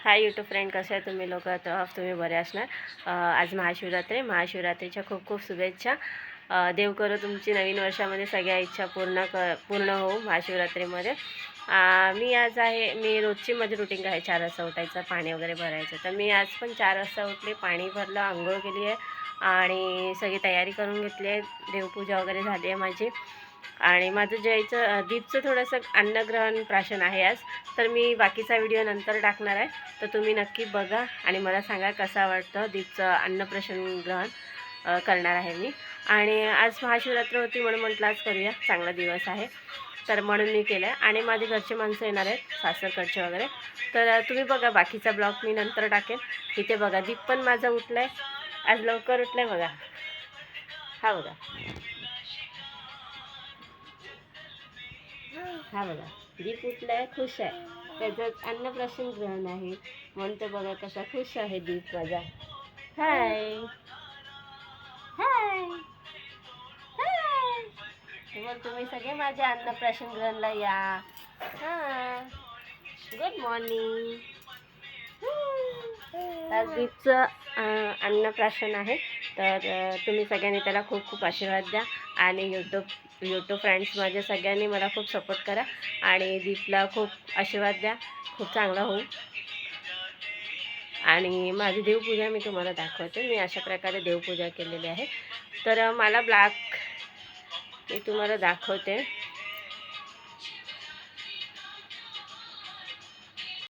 Hi YouTube friend, कसे आहे तुम्ही लोक? तर तुम्ही बरे असणार. आज महाशिवरात्रीच्या खूप खूप शुभेच्छा. देव करो तुमची नवीन वर्षामध्ये सगळ्या इच्छा पूर्ण होऊ महाशिवरात्रीमध्ये. मी रोजची माझी रुटीन आहे 4 वाजता उठायचं, पाणी वगैरे भरायचं. तर मी आज पण 4 वाजता उठले, पाणी भरलं, आंघोळ केली आहे आणि सगळी तयारी करून घेतली आहे. देवपूजा वगैरे झाली आहे माझी. आणि माझं जयचं दीपचं थोडंसं अन्नग्रहण प्राशन आहे आज. तर मी बाकीचा व्हिडिओ नंतर टाकणार आहे, तर तुम्ही नक्की बघा आणि मला सांगा कसा वाटतं. दीपचं अन्नप्राशन ग्रहण करणार आहे मी. आणि आज महाशिवरात्र होती म्हणून म्हटलं आज करूया, चांगला दिवस आहे तर म्हणून मी केलं आहे. आणि माझे घरचे माणसं येणार आहेत, सासरकडचे वगैरे. तर तुम्ही बघा, बाकीचा ब्लॉग मी नंतर टाकेन. इथे बघा, दीप पण माझा उठला आहे, आज लवकर उठला आहे बघा. हा बघा, हा बघा, दीप उठलाय, खुश आहे. त्याचं अन्नप्राशन ग्रहण आहे म्हणतो बघा कसा खुश आहे दीप माझा. हाय हाय हाय. मग तुम्ही सगळे माझ्या अन्नप्राशन ग्रहणला या. हां, गुड मॉर्निंग. आज दीपचं अन्नप्राशन आहे. तर तुम्ही सगळ्यांनी त्याला खूप खूप आशीर्वाद द्या. आणि यूट्यूब फ्रेंड्स माझ्या सगळ्यांनी मला खूप सपोर्ट करा आणि दीपला खूप आशीर्वाद द्या, खूप चांगला होऊ. आणि माझी देवपूजा मी तुम्हाला दाखवते. मी अशा प्रकारे देवपूजा केलेली आहे. तर मला ब्लॅक मी तुम्हाला दाखवते.